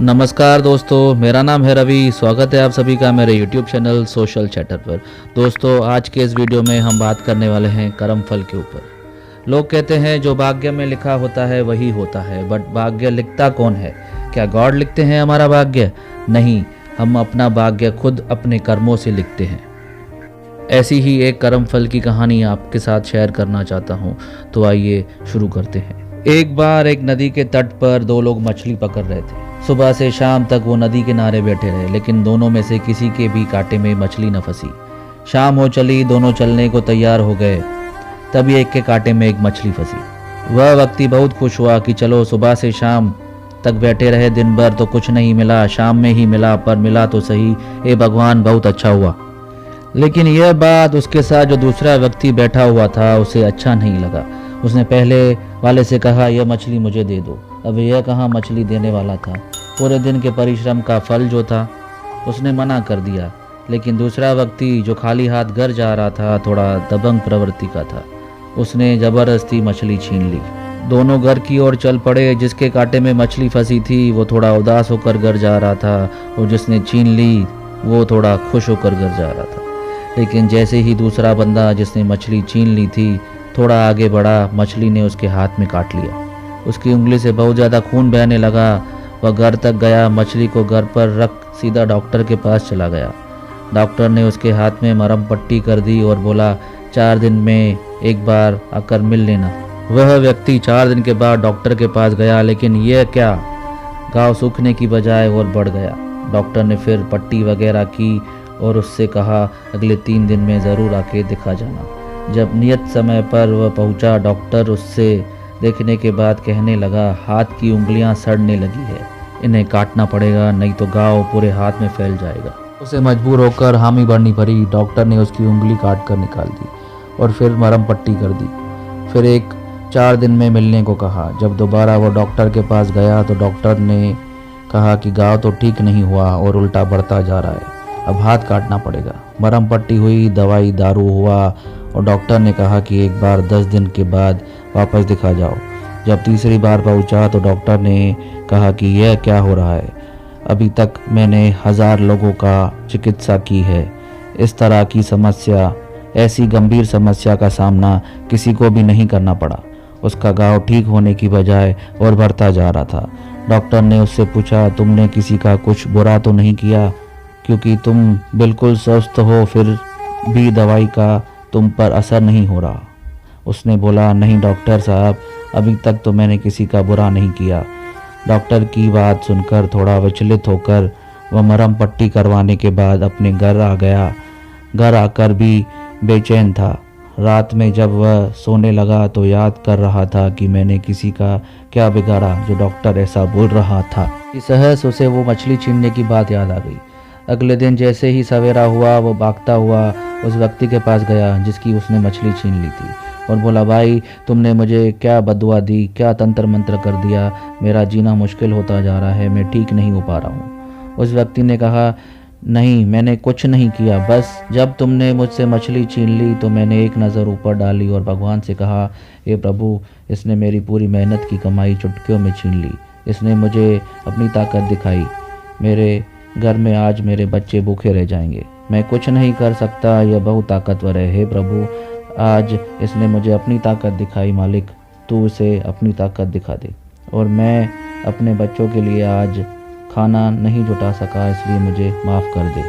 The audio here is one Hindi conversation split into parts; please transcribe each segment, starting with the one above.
नमस्कार दोस्तों, मेरा नाम है रवि। स्वागत है आप सभी का मेरे YouTube चैनल सोशल चैटर पर। दोस्तों, आज के इस वीडियो में हम बात करने वाले हैं कर्म फल के ऊपर। लोग कहते हैं जो भाग्य में लिखा होता है वही होता है, बट भाग्य लिखता कौन है? क्या गॉड लिखते हैं हमारा भाग्य? नहीं, हम अपना भाग्य खुद अपने कर्मों से लिखते हैं। ऐसी ही एक कर्म फल की कहानी आपके साथ शेयर करना चाहता हूँ, तो आइए शुरू करते हैं। एक बार एक नदी के तट पर दो लोग मछली पकड़ रहे थे। सुबह से शाम तक वो नदी किनारे बैठे रहे, लेकिन दोनों में से किसी के भी कांटे में मछली न फंसी। शाम हो चली, दोनों चलने को तैयार हो गए, तभी एक के कांटे में एक मछली फंसी। वह व्यक्ति बहुत खुश हुआ कि चलो सुबह से शाम तक बैठे रहे, दिन भर तो कुछ नहीं मिला, शाम में ही मिला, पर मिला तो सही, हे भगवान बहुत अच्छा हुआ। लेकिन यह बात उसके साथ जो दूसरा व्यक्ति बैठा हुआ था उसे अच्छा नहीं लगा। उसने पहले वाले से कहा, यह मछली मुझे दे दो। अब यह कहाँ मछली देने वाला था, पूरे दिन के परिश्रम का फल जो था उसने मना कर दिया। लेकिन दूसरा व्यक्ति जो खाली हाथ घर जा रहा था, थोड़ा दबंग प्रवृत्ति का था, उसने जबरदस्ती मछली छीन ली। दोनों घर की ओर चल पड़े। जिसके कांटे में मछली फंसी थी वो थोड़ा उदास होकर घर जा रहा था, और जिसने छीन ली वो थोड़ा खुश होकर घर जा रहा था। लेकिन जैसे ही दूसरा बंदा जिसने मछली छीन ली थी थोड़ा आगे बढ़ा, मछली ने उसके हाथ में काट लिया। उसकी उंगली से बहुत ज़्यादा खून बहने लगा। वह घर तक गया, मछली को घर पर रख सीधा डॉक्टर के पास चला गया। डॉक्टर ने उसके हाथ में मरहम पट्टी कर दी और बोला, 4 दिन में एक बार आकर मिल लेना। वह व्यक्ति 4 दिन के बाद डॉक्टर के पास गया, लेकिन यह क्या, घाव सूखने की बजाय और बढ़ गया। डॉक्टर ने फिर पट्टी वगैरह की और उससे कहा, अगले 3 दिन में ज़रूर आके दिखा जाना। जब नियत समय पर वह पहुंचा, डॉक्टर उससे देखने के बाद कहने लगा, हाथ की उंगलियां सड़ने लगी है, इन्हें काटना पड़ेगा, नहीं तो घाव पूरे हाथ में फैल जाएगा। उसे मजबूर होकर हामी भरनी पड़ी। डॉक्टर ने उसकी उंगली काट कर निकाल दी और फिर मरहम पट्टी कर दी। फिर 4 दिन में मिलने को कहा। जब दोबारा वो डॉक्टर के पास गया तो डॉक्टर ने कहा कि घाव तो ठीक नहीं हुआ और उल्टा बढ़ता जा रहा है, अब हाथ काटना पड़ेगा। मरहम पट्टी हुई, दवाई दारू हुआ, और डॉक्टर ने कहा कि एक बार 10 दिन के बाद वापस दिखा जाओ। जब तीसरी बार पहुंचा तो डॉक्टर ने कहा कि यह क्या हो रहा है, अभी तक मैंने 1000 लोगों का चिकित्सा की है, इस तरह की समस्या, ऐसी गंभीर समस्या का सामना किसी को भी नहीं करना पड़ा। उसका घाव ठीक होने की बजाय और बढ़ता जा रहा था। डॉक्टर ने उससे पूछा, तुमने किसी का कुछ बुरा तो नहीं किया, क्योंकि तुम बिल्कुल स्वस्थ हो, फिर भी दवाई का तुम पर असर नहीं हो रहा। उसने बोला, नहीं डॉक्टर साहब, अभी तक तो मैंने किसी का बुरा नहीं किया। डॉक्टर की बात सुनकर थोड़ा विचलित होकर वह मरहम पट्टी करवाने के बाद अपने घर आ गया। घर आकर भी बेचैन था। रात में जब वह सोने लगा तो याद कर रहा था कि मैंने किसी का क्या बिगाड़ा जो डॉक्टर ऐसा बोल रहा था। सहज उसे वो मछली छीनने की बात याद आ गई। अगले दिन जैसे ही सवेरा हुआ, वो भागता हुआ उस व्यक्ति के पास गया जिसकी उसने मछली छीन ली थी, और बोला, भाई तुमने मुझे क्या बदुआ दी, क्या तंत्र मंत्र कर दिया, मेरा जीना मुश्किल होता जा रहा है, मैं ठीक नहीं हो पा रहा हूँ। उस व्यक्ति ने कहा, नहीं मैंने कुछ नहीं किया, बस जब तुमने मुझसे मछली छीन ली तो मैंने एक नज़र ऊपर डाली और भगवान से कहा, हे प्रभु, इसने मेरी पूरी मेहनत की कमाई चुटकियों में छीन ली, इसने मुझे अपनी ताकत दिखाई, मेरे घर में आज मेरे बच्चे भूखे रह जाएंगे, मैं कुछ नहीं कर सकता, यह बहुत ताकतवर है, हे प्रभु, आज इसने मुझे अपनी ताकत दिखाई, मालिक तू उसे अपनी ताकत दिखा दे, और मैं अपने बच्चों के लिए आज खाना नहीं जुटा सका, इसलिए मुझे माफ़ कर दे।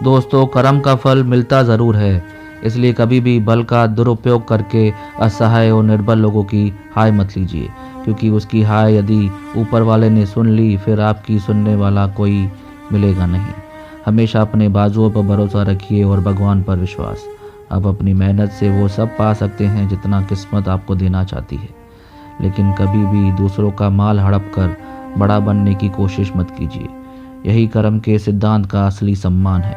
दोस्तों, कर्म का फल मिलता ज़रूर है, इसलिए कभी भी बल का दुरुपयोग करके असहाय और निर्बल लोगों की हाय मत लीजिए, क्योंकि उसकी हाय यदि ऊपर वाले ने सुन ली फिर आपकी सुनने वाला कोई मिलेगा नहीं। हमेशा अपने बाजुओं पर भरोसा रखिए और भगवान पर विश्वास। आप अपनी मेहनत से वो सब पा सकते हैं जितना किस्मत आपको देना चाहती है, लेकिन कभी भी दूसरों का माल हड़प कर बड़ा बनने की कोशिश मत कीजिए। यही कर्म के सिद्धांत का असली सम्मान है।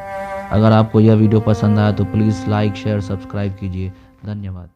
अगर आपको यह वीडियो पसंद आया तो प्लीज़ लाइक, शेयर, सब्सक्राइब कीजिए। धन्यवाद।